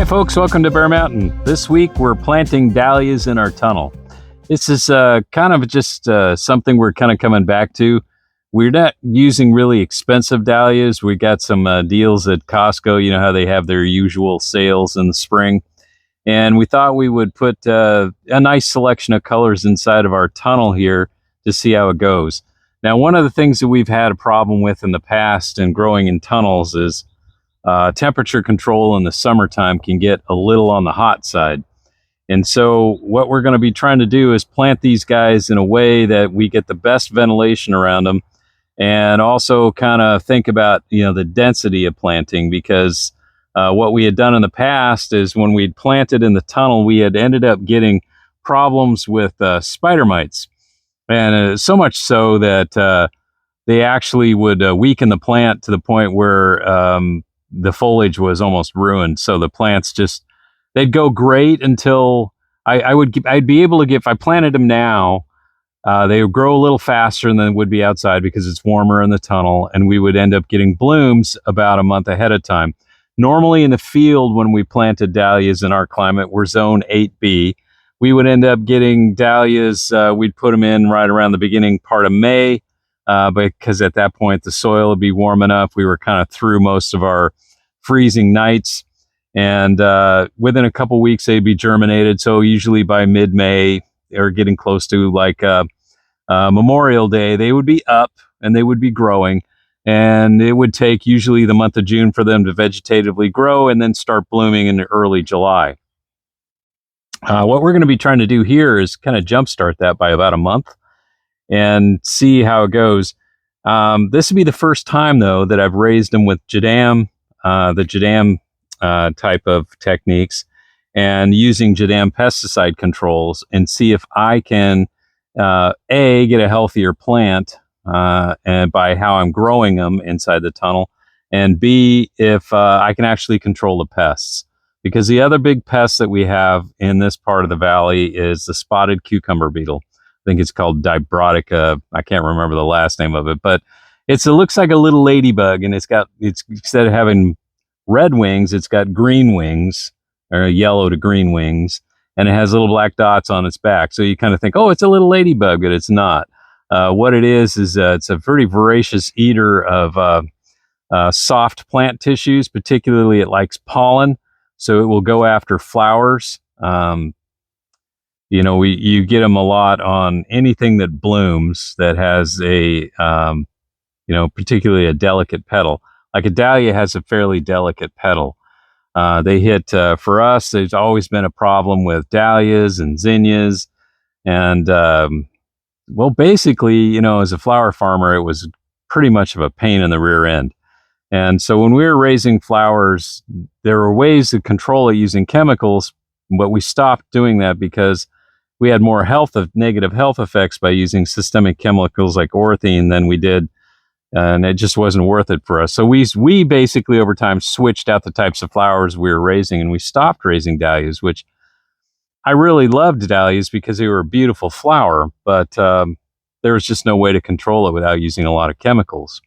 folks, welcome to Bear Mountain. This week we're planting dahlias in our tunnel. This is kind of just something we're kind of coming back to. We're not using really expensive dahlias. We got some deals at Costco. You know how they have their usual sales in the spring. And we thought we would put a nice selection of colors inside of our tunnel here to see how it goes. Now, one of the things that we've had a problem with in the past in growing in tunnels is temperature control in the summertime can get a little on the hot side. And so what we're going to be trying to do is plant these guys in a way that we get the best ventilation around them, and also kind of think about, the density of planting, because what we had done in the past is when we'd planted in the tunnel, we had ended up getting problems with spider mites. And so much so that they actually would weaken the plant to the point where the foliage was almost ruined. So the plants they'd go great until I'd be able to get, if I planted them now, they would grow a little faster than would be outside because it's warmer in the tunnel, and we would end up getting blooms about a month ahead of time. Normally in the field, when we planted dahlias in our climate, we're zone 8B. We would end up getting dahlias, we'd put them in right around the beginning part of May, because at that point the soil would be warm enough. We were kind of through most of our freezing nights, and within a couple weeks they'd be germinated. So usually by mid-May, or getting close to Memorial Day, they would be up and they would be growing, and it would take usually the month of June for them to vegetatively grow and then start blooming in early July. What we're going to be trying to do here is kind of jumpstart that by about a month and see how it goes. This would be the first time, though, that I've raised them with Jadam, the Jadam type of techniques, and using Jadam pesticide controls, and see if I can, A, get a healthier plant and by how I'm growing them inside the tunnel, and B, if I can actually control the pests. Because the other big pest that we have in this part of the valley is the spotted cucumber beetle. I think it's called Dibrotica. I can't remember the last name of it, but it looks like a little ladybug, and it's instead of having red wings, it's got green wings, or yellow to green wings, and it has little black dots on its back. So you kind of think, oh, it's a little ladybug, but it's not. What it is it's a pretty voracious eater of soft plant tissues. Particularly, it likes pollen, so it will go after flowers. You get them a lot on anything that blooms that has a, particularly a delicate petal. Like a dahlia has a fairly delicate petal. They hit, for us, there's always been a problem with dahlias and zinnias. And, basically, as a flower farmer, it was pretty much of a pain in the rear end. And so when we were raising flowers, there were ways to control it using chemicals, but we stopped doing that because we had more negative health effects by using systemic chemicals like orthene than we did, and it just wasn't worth it for us. So we basically over time switched out the types of flowers we were raising, and we stopped raising dahlias, which I really loved dahlias because they were a beautiful flower, but there was just no way to control it without using a lot of chemicals.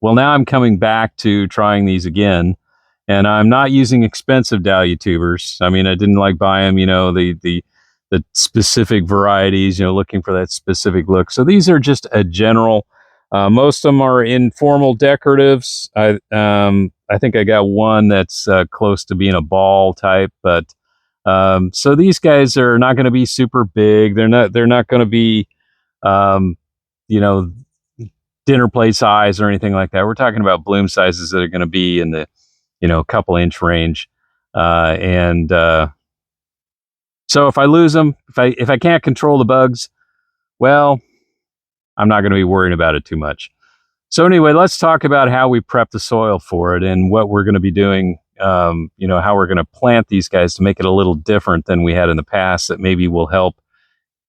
Well, now I'm coming back to trying these again, and I'm not using expensive dahlia tubers. I mean, I didn't like buying, the specific varieties, looking for that specific look. So these are just a general. Most of them are informal decoratives. I think I got one that's close to being a ball type, but so these guys are not going to be super big. They're not going to be, dinner plate size or anything like that. We're talking about bloom sizes that are going to be in the, couple inch range. So if I lose them, if I can't control the bugs, well, I'm not going to be worrying about it too much. So anyway, let's talk about how we prep the soil for it and what we're going to be doing, how we're going to plant these guys to make it a little different than we had in the past, that maybe will help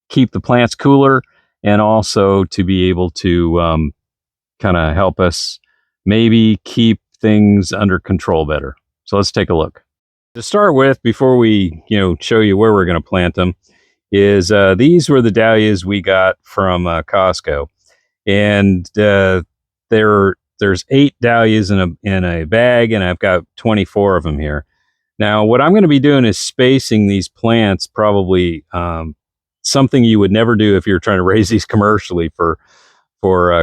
keep the plants cooler, and also to be able to kind of help us maybe keep things under control better. So let's take a look. To start with, before we show you where we're going to plant them, is these were the dahlias we got from Costco, and there's 8 dahlias in a bag, and I've got 24 of them here. Now, what I'm going to be doing is spacing these plants, probably something you would never do if you're trying to raise these commercially for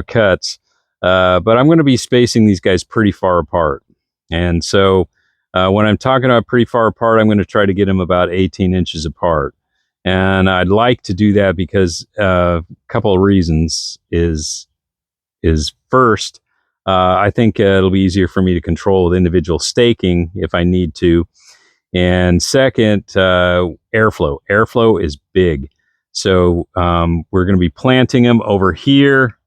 cuts. But I'm going to be spacing these guys pretty far apart. And so when I'm talking about pretty far apart, I'm going to try to get them about 18 inches apart. And I'd like to do that because a couple of reasons is first, I think it'll be easier for me to control with individual staking if I need to. And second, airflow. Airflow is big. So we're going to be planting them over here.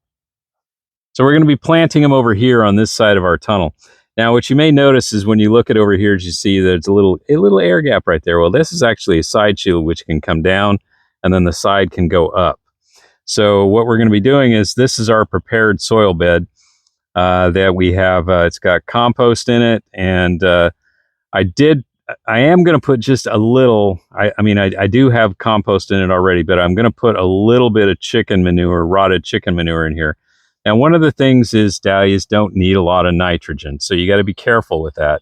So we're going to be planting them over here on this side of our tunnel. Now, what you may notice is when you look at over here, you see there's a little air gap right there. Well, this is actually a side shield which can come down, and then the side can go up. So what we're going to be doing is this is our prepared soil bed that we have. It's got compost in it, and I am going to put just a little. I do have compost in it already, but I'm going to put a little bit of chicken manure, rotted chicken manure in here. And one of the things is dahlias don't need a lot of nitrogen, so you got to be careful with that.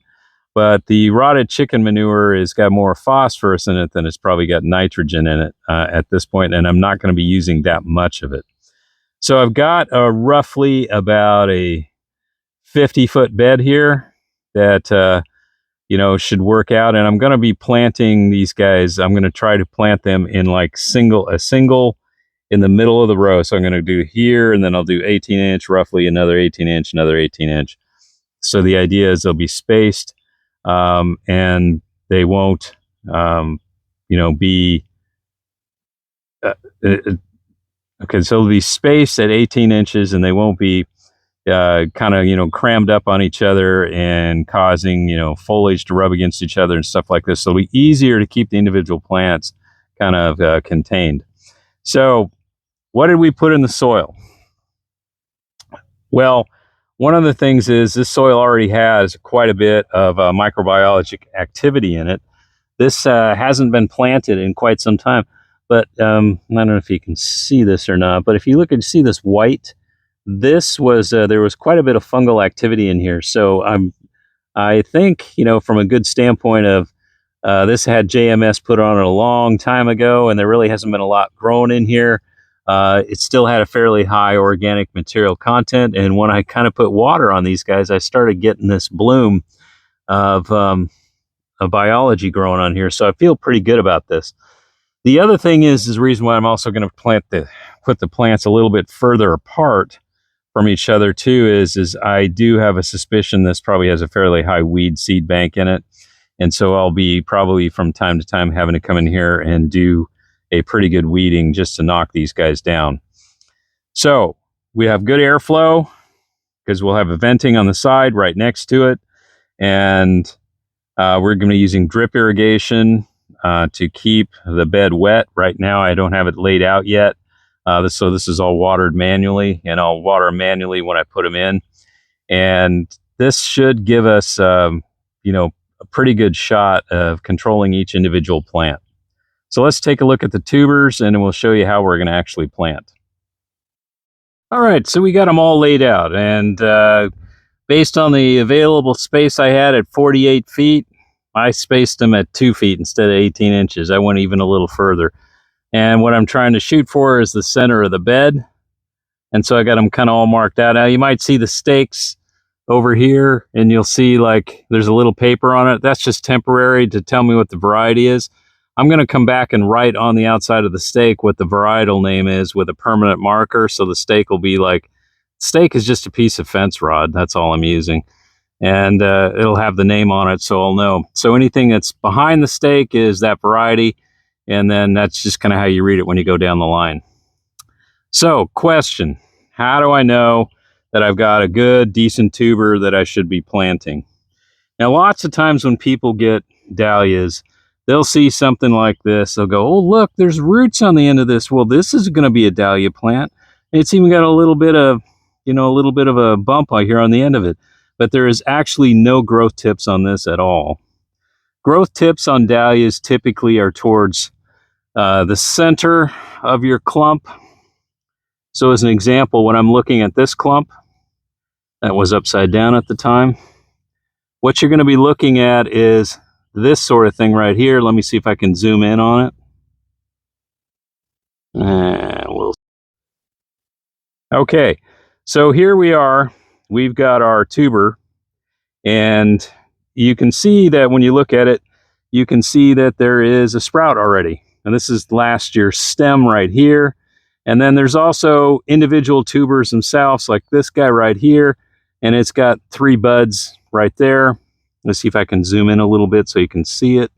But the rotted chicken manure has got more phosphorus in it than it's probably got nitrogen in it at this point, and I'm not going to be using that much of it. So I've got roughly about a 50-foot bed here that should work out, and I'm going to be planting these guys. I'm going to try to plant them in like a single in the middle of the row. So I'm going to do here, and then I'll do 18 inch, roughly another 18 inch, another 18 inch. So the idea is they'll be spaced, and they won't, be. Okay, so they'll be spaced at 18 inches, and they won't be kind of crammed up on each other and causing foliage to rub against each other and stuff like this. So it'll be easier to keep the individual plants kind of contained. So what did we put in the soil? Well, one of the things is this soil already has quite a bit of microbiologic activity in it. This hasn't been planted in quite some time, but I don't know if you can see this or not, but if you look and see this white, this was there was quite a bit of fungal activity in here. So I think from a good standpoint of this had JMS put on it a long time ago, and there really hasn't been a lot grown in here. It still had a fairly high organic material content, and when I kind of put water on these guys, I started getting this bloom of biology growing on here. So I feel pretty good about this. The other thing is the reason why I'm also going to put the plants a little bit further apart from each other too is I do have a suspicion this probably has a fairly high weed seed bank in it. And so I'll be probably from time to time having to come in here and do a pretty good weeding just to knock these guys down. So we have good airflow because we'll have a venting on the side right next to it. And we're going to be using drip irrigation to keep the bed wet. Right now, I don't have it laid out yet. So this is all watered manually, and I'll water manually when I put them in. And this should give us, a pretty good shot of controlling each individual plant. So let's take a look at the tubers, and we'll show you how we're going to actually plant. All right, so we got them all laid out, and based on the available space I had at 48 feet, I spaced them at 2 feet instead of 18 inches. I went even a little further. And what I'm trying to shoot for is the center of the bed. And so I got them kind of all marked out. Now you might see the stakes over here, and you'll see like there's a little paper on it. That's just temporary to tell me what the variety is. I'm going to come back and write on the outside of the stake what the varietal name is with a permanent marker. So the stake will be like, stake is just a piece of fence rod. That's all I'm using. And it'll have the name on it, so I'll know. So anything that's behind the stake is that variety. And then that's just kind of how you read it when you go down the line. So, question, how do I know that I've got a good, decent tuber that I should be planting? Now, lots of times when people get dahlias, they'll see something like this. They'll go, oh, look, there's roots on the end of this. Well, this is going to be a dahlia plant. It's even got a little bit of a bump here on the end of it. But there is actually no growth tips on this at all. Growth tips on dahlias typically are towards the center of your clump. So as an example, when I'm looking at this clump, that was upside down at the time, what you're going to be looking at is this sort of thing right here. Let me see if I can zoom in on it. Okay, so here we are. We've got our tuber, and you can see that when you look at it, you can see that there is a sprout already. And this is last year's stem right here. And then there's also individual tubers themselves, like this guy right here, and it's got 3 buds right there. Let's see if I can zoom in a little bit so you can see it.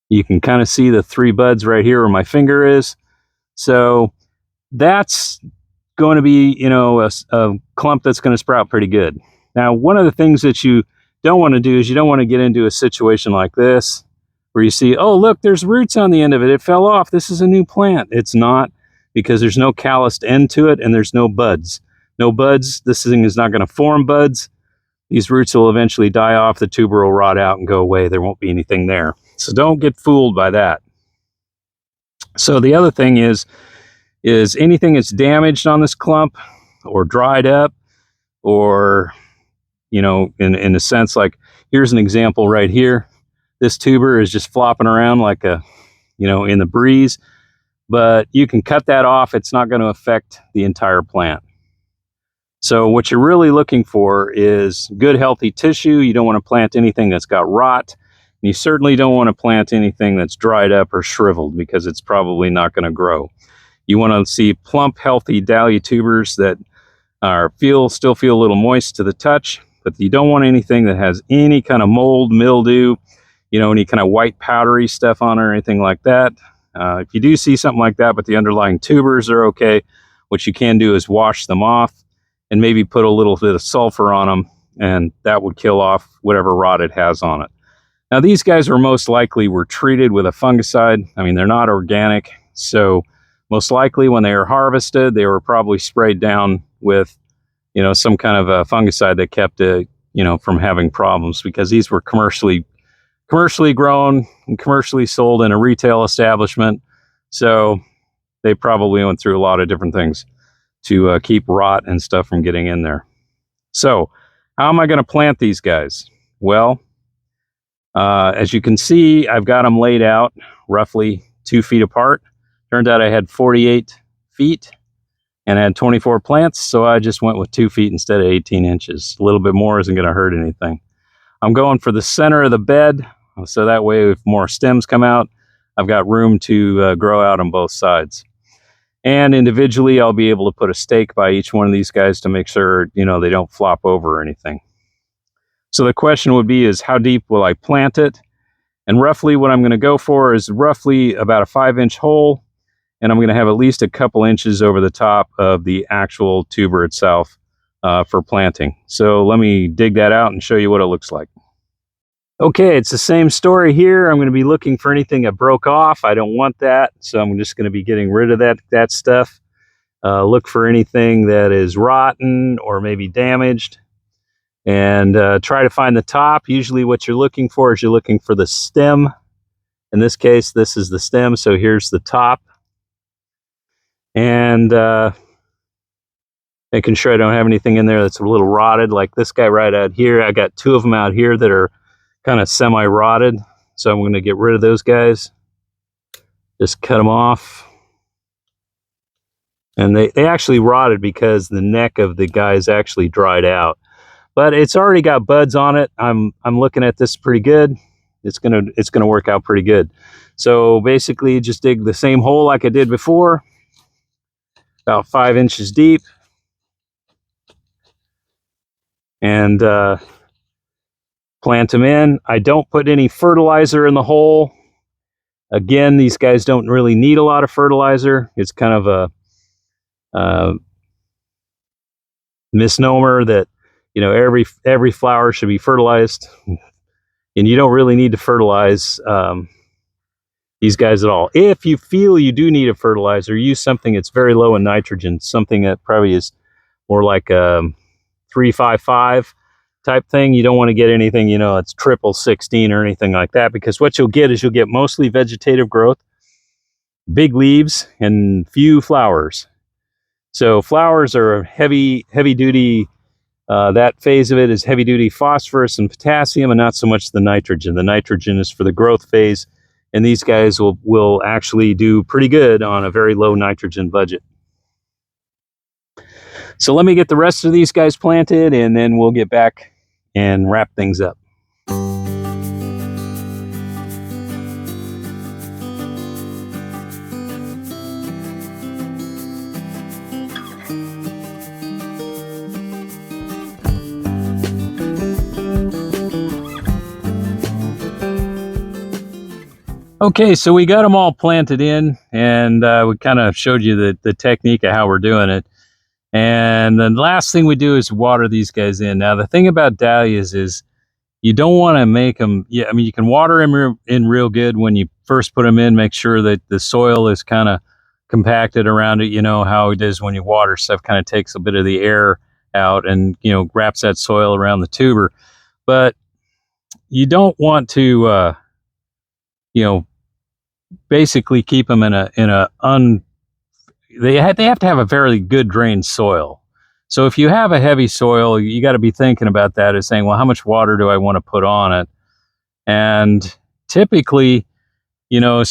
You can kind of see the 3 buds right here where my finger is. So that's going to be, you know, a clump that's going to sprout pretty good. Now, one of the things that you don't want to do is you don't want to get into a situation like this where you see, oh, look, there's roots on the end of it. It fell off. This is a new plant. It's not, because there's no calloused end to it and there's no buds. No buds. This thing is not going to form buds. These roots will eventually die off. The tuber will rot out and go away. There won't be anything there. So don't get fooled by that. So the other thing is anything that's damaged on this clump or dried up, or, you know, in a sense, like here's an example right here. This tuber is just flopping around like a, you know, in the breeze, but you can cut that off. It's not going to affect the entire plant. So what you're really looking for is good, healthy tissue. You don't want to plant anything that's got rot. And you certainly don't want to plant anything that's dried up or shriveled, because it's probably not going to grow. You want to see plump, healthy dahlia tubers that still feel a little moist to the touch, but you don't want anything that has any kind of mold, mildew, you know, any kind of white powdery stuff on it or anything like that. If you do see something like that, but the underlying tubers are okay, what you can do is wash them off and maybe put a little bit of sulfur on them, and that would kill off whatever rot it has on it. Now, these guys most likely were treated with a fungicide. I mean, they're not organic, so most likely when they were harvested, they were probably sprayed down with, you know, some kind of a fungicide that kept it, you know, from having problems, because these were commercially grown and commercially sold in a retail establishment. So they probably went through a lot of different things to keep rot and stuff from getting in there. So how am I going to plant these guys? Well, as you can see, I've got them laid out roughly 2 feet apart. Turned out I had 48 feet and I had 24 plants, so I just went with 2 feet instead of 18 inches. A little bit more isn't going to hurt anything. I'm going for the center of the bed, so that way if more stems come out, I've got room to grow out on both sides. And individually, I'll be able to put a stake by each one of these guys to make sure, you know, they don't flop over or anything. So the question would be is, how deep will I plant it? And roughly what I'm going to go for is roughly about a 5-inch hole, and I'm going to have at least a couple inches over the top of the actual tuber itself for planting. So let me dig that out and show you what it looks like. Okay, it's the same story here. I'm going to be looking for anything that broke off. I don't want that, so I'm just going to be getting rid of that stuff. Look for anything that is rotten or maybe damaged, and try to find the top. Usually what you're looking for is you're looking for the stem. In this case, this is the stem, so here's the top. And making sure I don't have anything in there that's a little rotted, like this guy right out here. I got 2 of them out here that are kind of semi-rotted, so I'm going to get rid of those guys. Just cut them off. And they actually rotted because the neck of the guys actually dried out. But it's already got buds on it. I'm looking at this pretty good. It's gonna work out pretty good. So basically, just dig the same hole like I did before, about 5 inches deep, and plant them in. I don't put any fertilizer in the hole. Again, these guys don't really need a lot of fertilizer. It's kind of a misnomer that, you know, every flower should be fertilized, and you don't really need to fertilize these guys at all. If you feel you do need a fertilizer, use something that's very low in nitrogen, something that probably is more like a 355 type thing. You don't want to get anything, you know, it's 16 or anything like that, because what you'll get is you'll get mostly vegetative growth, big leaves, and few flowers. So flowers are heavy duty That phase of it is heavy-duty phosphorus and potassium, and not so much the nitrogen. The nitrogen is for the growth phase, and these guys will actually do pretty good on a very low nitrogen budget. So let me get the rest of these guys planted, and then we'll get back and wrap things up. Okay, so we got them all planted in, and we kind of showed you the technique of how we're doing it. And the last thing we do is water these guys in. Now, the thing about dahlias is you don't want to make them, I mean, you can water them in real good when you first put them in, make sure that the soil is kind of compacted around it. You know how it is when you water stuff, kind of takes a bit of the air out and, you know, wraps that soil around the tuber. But you don't want to, you know, basically keep them they have to have a very good drained soil. So if you have a heavy soil, you got to be thinking about that as saying, well, how much water do I want to put on it? And typically, you know,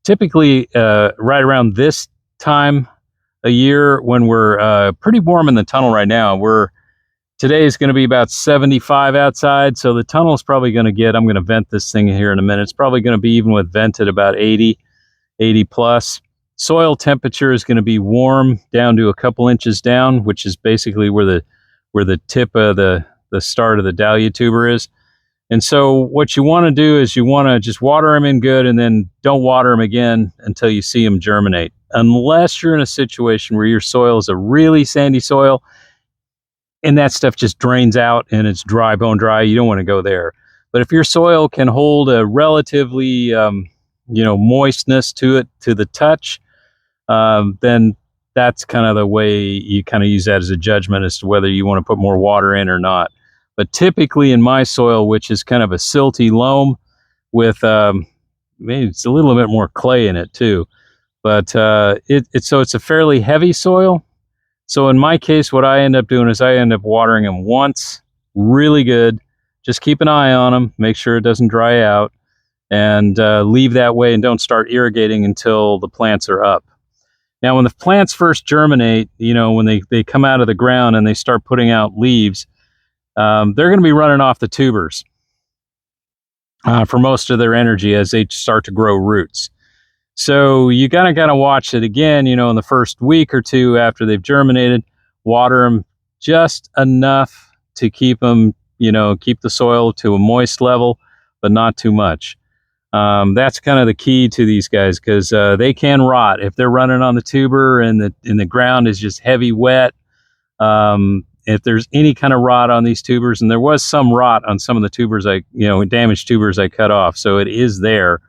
typically right around this time a year when we're pretty warm in the tunnel right now, today is going to be about 75 outside, so the tunnel is probably going to get, I'm going to vent this thing here in a minute, it's probably going to be, even with vented, about 80 plus. Soil temperature is going to be warm down to a couple inches down, which is basically where the tip of the start of the dahlia tuber is. And so what you want to do is you want to just water them in good, and then don't water them again until you see them germinate. Unless you're in a situation where your soil is a really sandy soil, and that stuff just drains out and it's dry, bone dry, you don't want to go there. But if your soil can hold a relatively, you know, moistness to it, to the touch, then that's kind of the way you kind of use that as a judgment as to whether you want to put more water in or not. But typically in my soil, which is kind of a silty loam with maybe it's a little bit more clay in it too, but so it's a fairly heavy soil. So in my case, what I end up doing is I end up watering them once, really good. Just keep an eye on them, make sure it doesn't dry out, and leave that way, and don't start irrigating until the plants are up. Now, when the plants first germinate, you know, when they come out of the ground and they start putting out leaves, they're going to be running off the tubers for most of their energy as they start to grow roots. So you gotta watch it again, you know, in the first week or two after they've germinated, water them just enough to keep them, you know, keep the soil to a moist level, but not too much. That's kind of the key to these guys, because they can rot if they're running on the tuber and the ground is just heavy wet. If there's any kind of rot on these tubers, and there was some rot on some of the tubers, damaged tubers I cut off, so it is there.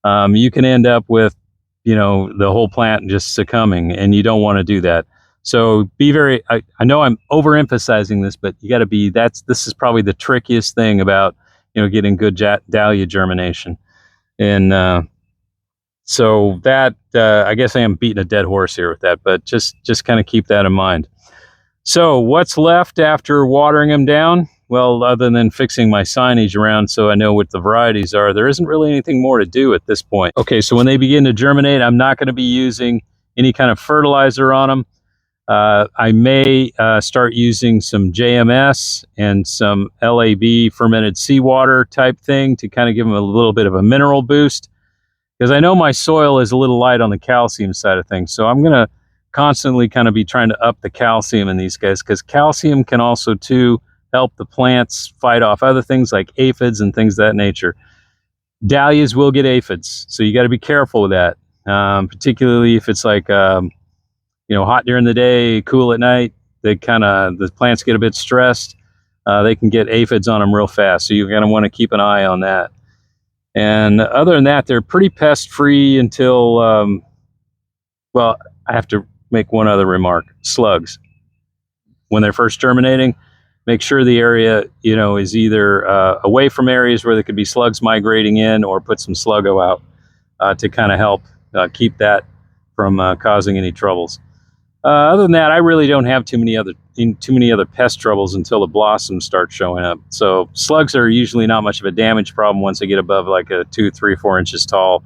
You can end up with, you know, the whole plant just succumbing, and you don't want to do that. So be very, I know I'm overemphasizing this, but you got to be, this is probably the trickiest thing about, you know, getting good dahlia germination. And so that, I guess I am beating a dead horse here with that, but just kind of keep that in mind. So what's left after watering them down? Well, other than fixing my signage around so I know what the varieties are, there isn't really anything more to do at this point. Okay, so when they begin to germinate, I'm not going to be using any kind of fertilizer on them. I may start using some JMS and some LAB fermented seawater type thing to kind of give them a little bit of a mineral boost, because I know my soil is a little light on the calcium side of things. So I'm going to constantly kind of be trying to up the calcium in these guys, because calcium can also too help the plants fight off other things like aphids and things of that nature. Dahlias will get aphids, so you got to be careful with that, particularly if it's like you know, hot during the day, cool at night. The plants get a bit stressed. They can get aphids on them real fast, so you're going to want to keep an eye on that. And other than that, they're pretty pest free until well, I have to make one other remark. Slugs, when they're first germinating, make sure the area, you know, is either away from areas where there could be slugs migrating in, or put some Sluggo out to kind of help keep that from causing any troubles. Other than that, I really don't have too many other pest troubles until the blossoms start showing up. So slugs are usually not much of a damage problem once they get above like a 2, 3, 4 inches tall.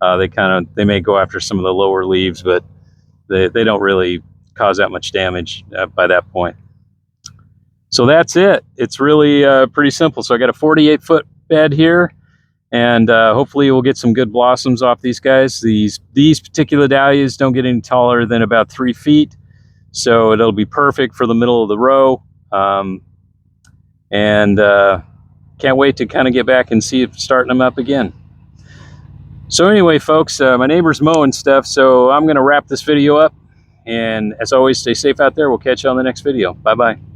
They may go after some of the lower leaves, but they don't really cause that much damage by that point. So that's it. It's really pretty simple. So I got a 48-foot bed here, and hopefully we'll get some good blossoms off these guys. These particular dahlias don't get any taller than about 3 feet, so it'll be perfect for the middle of the row. And can't wait to kind of get back and see it starting them up again. So anyway, folks, my neighbor's mowing stuff, so I'm going to wrap this video up. And as always, stay safe out there. We'll catch you on the next video. Bye-bye.